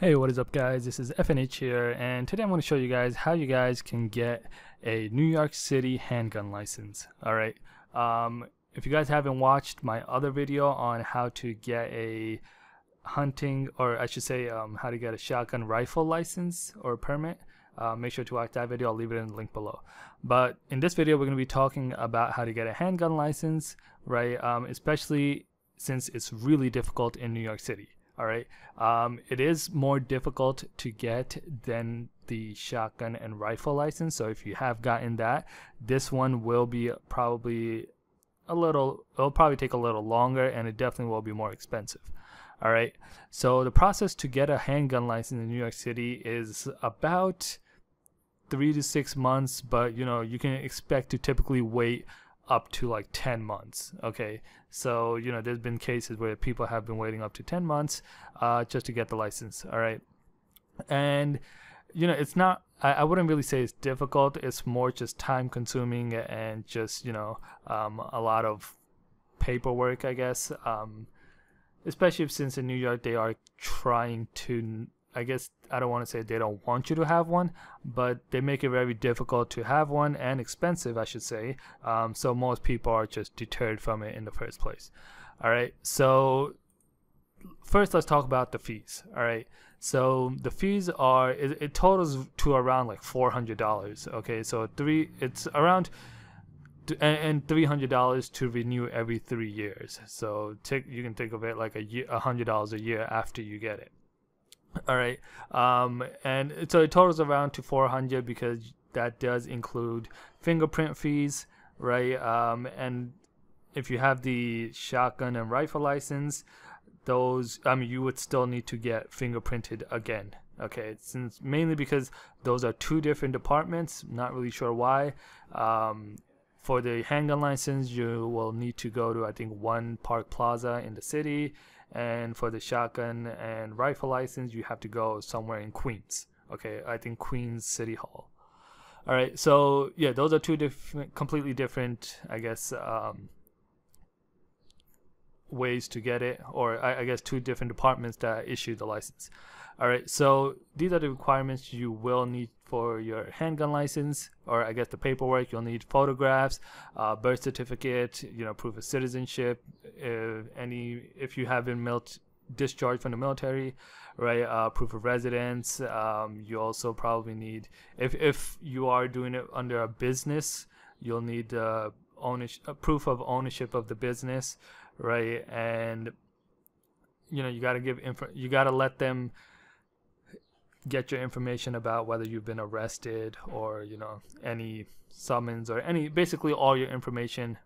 Hey, what is up guys? This is FNH here, and today I'm going to show you guys how you guys can get a New York City handgun license. Alright, if you guys haven't watched my other video on how to get a hunting, or I should say how to get a shotgun rifle license or permit, make sure to watch that video. I'll leave it in the link below. But in this video we're going to be talking about how to get a handgun license, right? Especially since it's really difficult in New York City. All right, it is more difficult to get than the shotgun and rifle license. So if you have gotten that, this one will be probably it'll probably take a little longer, and it definitely will be more expensive. All right, so the process to get a handgun license in New York City is about 3 to 6 months, but you can expect to typically wait up to like 10 months. Okay, so there's been cases where people have been waiting up to 10 months just to get the license. All right, and it's not, I wouldn't really say it's difficult. It's more just time consuming and just a lot of paperwork, I guess, especially since in New York they are trying to, I guess, I don't want to say they don't want you to have one, but they make it very difficult to have one, and expensive, I should say. So most people are just deterred from it in the first place. All right, so first let's talk about the fees. All right, so the fees are, it totals to around like $400. Okay, so it's around and $300 to renew every 3 years. So you can think of it like $100 a year after you get it. All right, and so it totals around to $400 because that does include fingerprint fees, right? And if you have the shotgun and rifle license, those, you would still need to get fingerprinted again. Okay, since mainly because those are two different departments. Not really sure why. For the handgun license, you will need to go to, I think, one Park Plaza in the city. And for the shotgun and rifle license, you have to go somewhere in Queens. Okay, I think Queens City Hall. All right, so yeah, those are two completely different, I guess, ways to get it, or I guess two different departments that issue the license. All right, so these are the requirements you will need for your handgun license, or I guess the paperwork. You'll need photographs, birth certificate, proof of citizenship, if you have been discharged from the military, right? Proof of residence. You also probably need, if you are doing it under a business, you'll need proof of ownership of the business, right? And you got to you got to let them get your information about whether you've been arrested, or any summons, or basically all your information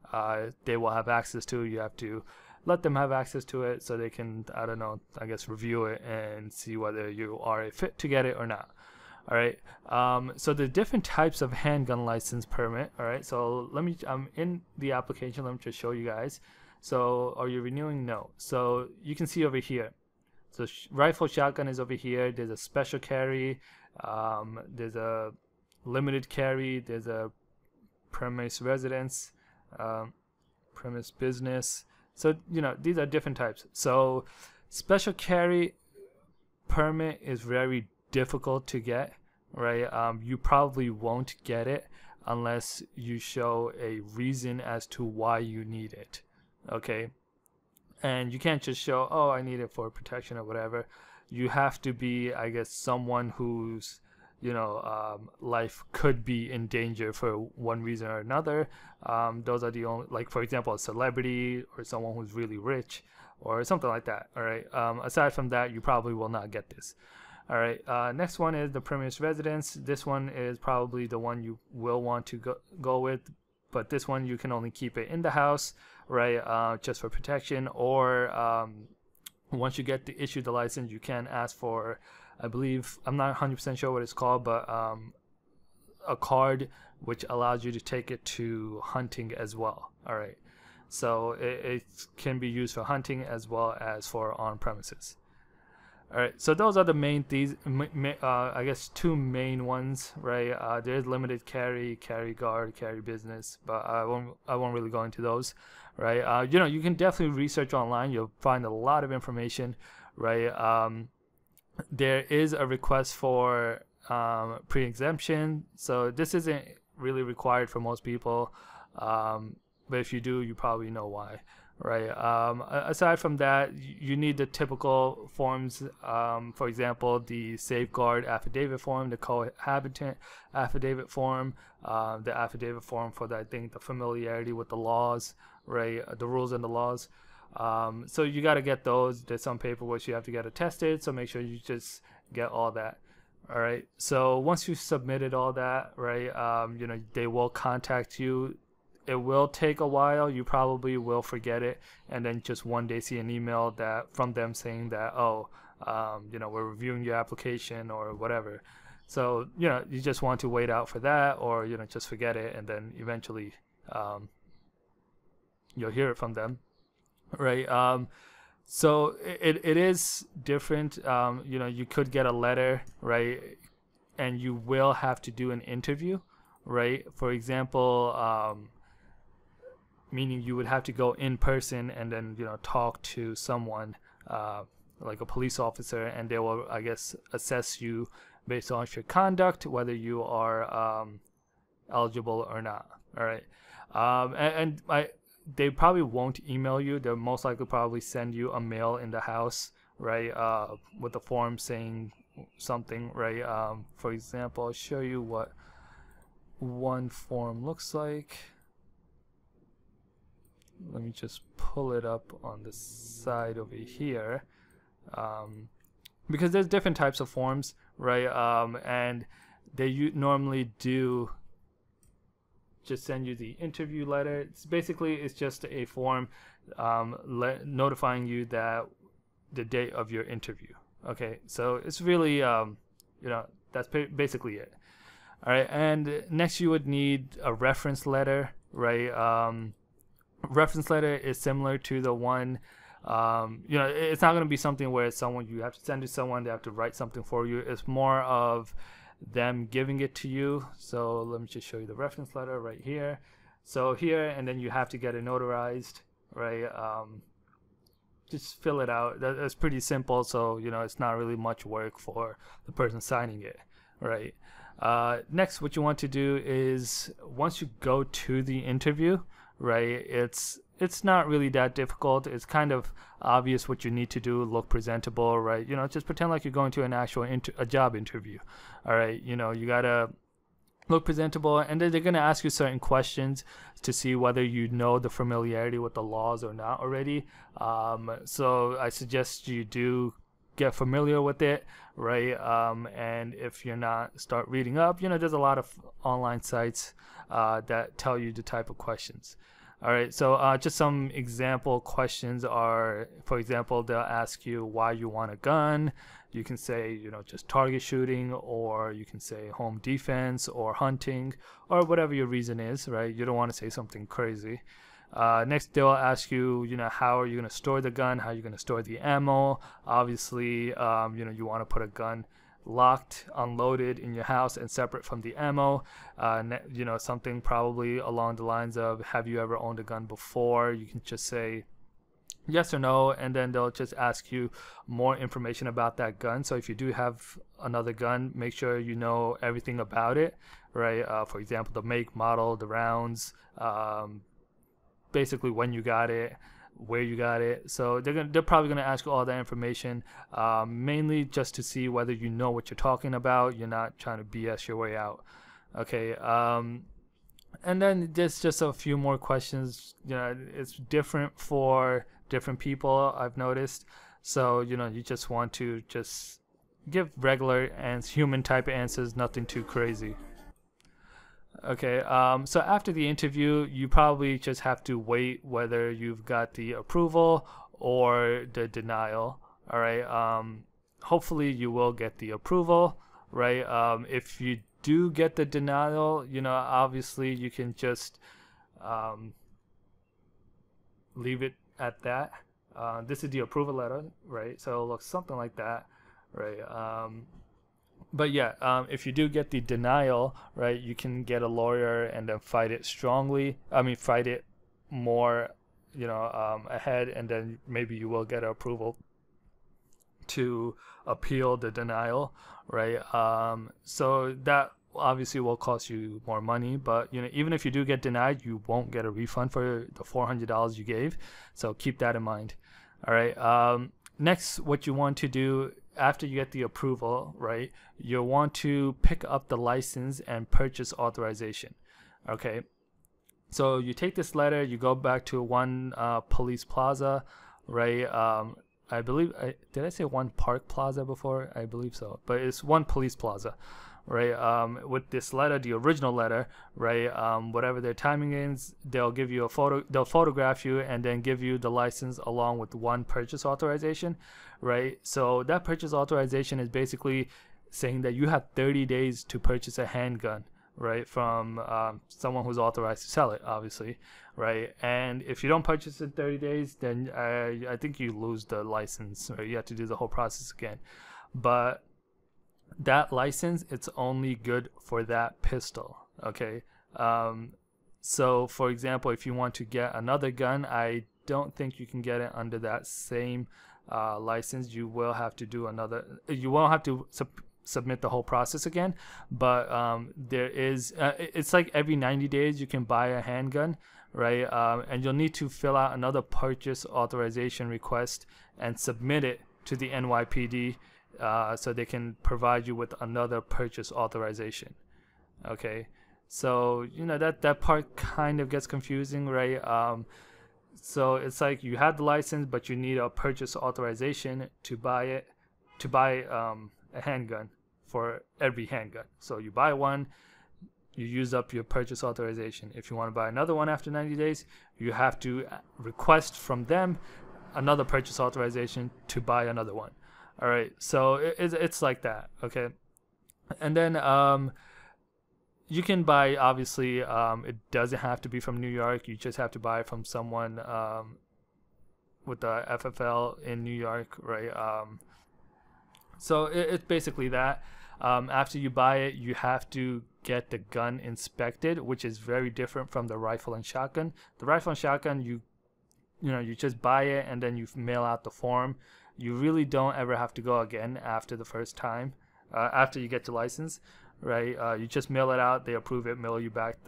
they will have access to. You have to let them have access to it so they can, I don't know, I guess, review it and see whether you are a fit to get it or not. All right, so the different types of handgun license permit. All right, so I'm in the application. Let me just show you guys. So are you renewing? No. So you can see over here, so rifle, shotgun is over here. There's a special carry, there's a limited carry, there's a premise residence, premise business. So these are different types. So special carry permit is very difficult to get, right? You probably won't get it unless you show a reason as to why you need it. Okay, and you can't just show, oh, I need it for protection or whatever. You have to be, I guess, someone whose life could be in danger for one reason or another. Those are the only, like, for example, a celebrity or someone who's really rich or something like that. All right, aside from that, you probably will not get this. All right, next one is the premise residence. This one is probably the one you will want to go with, but this one you can only keep it in the house, right? Just for protection, or once you get issued the license, you can ask for, I believe, I'm not 100% sure what it's called, but a card which allows you to take it to hunting as well. All right, so it can be used for hunting as well as for on premises. All right, so those are the main things. I guess two main ones, right? There's limited carry, carry guard, carry business, but I won't really go into those, right? You can definitely research online. You'll find a lot of information, right? there is a request for pre exemption. So this isn't really required for most people, but if you do, you probably know why, right? Aside from that, you need the typical forms. For example, the safeguard affidavit form, the cohabitant affidavit form, the affidavit form for the, I think, the familiarity with the laws, right? The rules and the laws. So you got to get those. There's some paperwork you have to get attested, so make sure you just get all that. All right. So once you've submitted all that, right, they will contact you. It will take a while. You probably will forget it, and then just one day see an email that from them saying that, oh, we're reviewing your application or whatever. So you just want to wait out for that, or just forget it, and then eventually you'll hear it from them, right? So it is different. You could get a letter, right, and you will have to do an interview, right? For example, meaning you would have to go in person and then talk to someone, like a police officer, and they will, I guess, assess you based on your conduct, whether you are eligible or not. All right. They probably won't email you. They'll most likely probably send you a mail in the house, right, with a form saying something, right? For example, I'll show you what one form looks like. Let me just pull it up on the side over here, because there's different types of forms, right? And they normally do just send you the interview letter. It's just a form notifying you that the date of your interview. Okay, so it's really that's basically it. All right, and next you would need a reference letter, right? Reference letter is similar to the one, it's not going to be something where it's someone you have to send to someone, they have to write something for you. It's more of them giving it to you. So let me just show you the reference letter right here. So here, and then you have to get it notarized, right? Just fill it out. That's pretty simple. So it's not really much work for the person signing it, right? Next, what you want to do is, once you go to the interview, right, it's not really that difficult. It's kind of obvious what you need to do. Look presentable, right? Just pretend like you're going to an actual a job interview. All right, you gotta look presentable, and then they're gonna ask you certain questions to see whether you know the familiarity with the laws or not already. So I suggest you do get familiar with it, right? And if you're not, start reading up. There's a lot of online sites that tell you the type of questions. All right, so just some example questions are, for example, they'll ask you why you want a gun. You can say, just target shooting, or you can say home defense or hunting, or whatever your reason is, right? You don't want to say something crazy. Next, they'll ask you, how are you going to store the gun? How are you going to store the ammo? Obviously, you want to put a gun locked, unloaded in your house and separate from the ammo. Something probably along the lines of, have you ever owned a gun before? You can just say yes or no, and then they'll just ask you more information about that gun. So if you do have another gun, make sure you know everything about it, right? For example, the make, model, the rounds, basically when you got it, where you got it. So they're probably gonna ask you all that information, mainly just to see whether you know what you're talking about. You're not trying to BS your way out. Okay. And then there's just a few more questions. It's different for different people, I've noticed. So you just want to just give regular and human type answers, nothing too crazy. Okay, so after the interview, you probably just have to wait whether you've got the approval or the denial. All right, hopefully you will get the approval, right? If you do get the denial, obviously you can just leave it at that. This is the approval letter, right? So it looks something like that, right? But yeah, if you do get the denial, right, you can get a lawyer and then fight it strongly. Fight it more, ahead, and then maybe you will get approval. to appeal the denial, right? So that obviously will cost you more money, but even if you do get denied, you won't get a refund for the $400 you gave. So keep that in mind. All right. Next, what you want to do after you get the approval, right? You'll want to pick up the license and purchase authorization. Okay. So you take this letter, you go back to one police plaza, right? I believe, did I say one park plaza before? I believe so, but it's one police plaza, right? With this letter, the original letter, right? Whatever their timing is, they'll give you a photo, they'll photograph you and then give you the license along with one purchase authorization, right? So that purchase authorization is basically saying that you have 30 days to purchase a handgun, right, from someone who's authorized to sell it, obviously, right? And if you don't purchase in 30 days, then I think you lose the license, or you have to do the whole process again. But that license, it's only good for that pistol, okay? So for example, if you want to get another gun, I don't think you can get it under that same license. You will have to do another, you won't have to submit the whole process again, but there is it's like every 90 days you can buy a handgun, right? And you'll need to fill out another purchase authorization request and submit it to the NYPD so they can provide you with another purchase authorization. Okay, so that part kind of gets confusing, right? So it's like you have the license, but you need a purchase authorization to buy a handgun for every handgun. So you buy one, you use up your purchase authorization. If you want to buy another one after 90 days, you have to request from them another purchase authorization to buy another one. All right, so it's like that, okay? And then you can buy, obviously, it doesn't have to be from New York. You just have to buy from someone with the FFL in New York, right? So it's basically that. After you buy it, you have to get the gun inspected, which is very different from the rifle and shotgun. The rifle and shotgun, you just buy it and then you mail out the form. You really don't ever have to go again after the first time, after you get your license, right? You just mail it out, they approve it, mail you back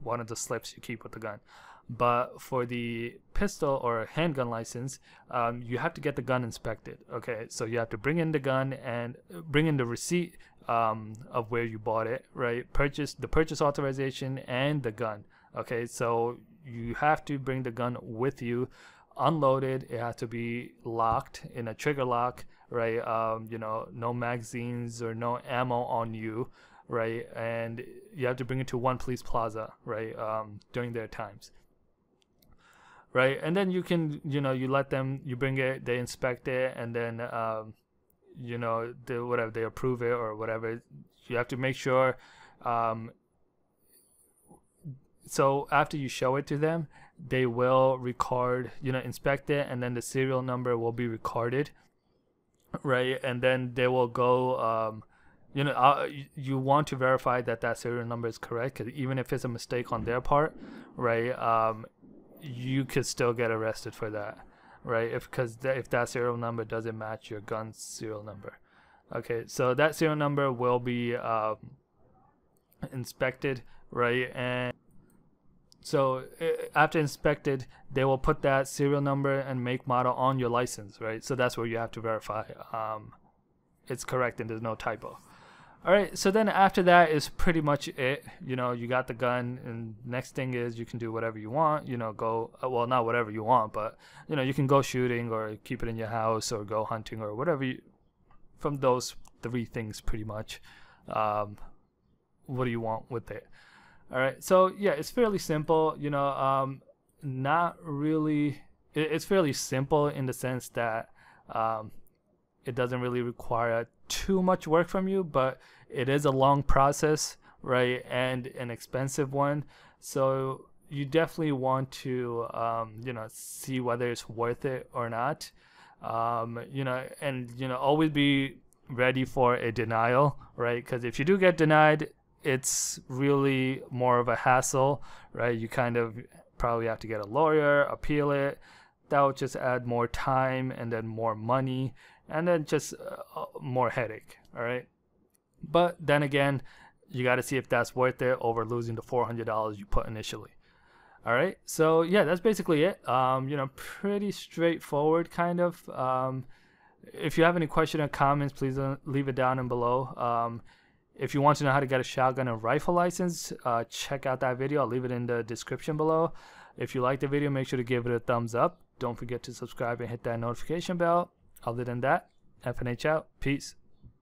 one of the slips you keep with the gun. But for the pistol or handgun license, you have to get the gun inspected. Okay, so you have to bring in the gun and bring in the receipt of where you bought it, right? The purchase authorization and the gun. Okay, so you have to bring the gun with you, unloaded. It has to be locked in a trigger lock, right? No magazines or no ammo on you, right? And you have to bring it to one police plaza, right? During their times. Right, and then you can, you let them, you bring it, they inspect it, and then, whatever, they approve it or whatever. You have to make sure. So after you show it to them, they will record, inspect it, and then the serial number will be recorded, right? And then they will go. You want to verify that serial number is correct, because even if it's a mistake on their part, right? You could still get arrested for that, right? If that serial number doesn't match your gun's serial number. Okay, so that serial number will be inspected, right? And so after inspected, they will put that serial number and make model on your license, right? So that's where you have to verify it's correct and there's no typo. All right, so then after that is pretty much it. You got the gun, and next thing is you can do whatever you want. Go, well, not whatever you want, but you can go shooting or keep it in your house or go hunting or whatever. From those three things, pretty much. What do you want with it? All right, so yeah, it's fairly simple. Not really. It's fairly simple in the sense that it doesn't really require too much work from you, but it is a long process, right, and an expensive one. So you definitely want to see whether it's worth it or not. Always be ready for a denial, right? Because if you do get denied, it's really more of a hassle, right? You kind of probably have to get a lawyer, appeal it. That would just add more time and then more money, and then just more headache. All right, but then again, you got to see if that's worth it over losing the $400 you put initially. All right, so yeah, that's basically it. You know, pretty straightforward kind of. If you have any question or comments, please leave it down and below. If you want to know how to get a shotgun and rifle license, check out that video. I'll leave it in the description below. If you like the video, make sure to give it a thumbs up. Don't forget to subscribe and hit that notification bell. Other than that, FNH out. Peace.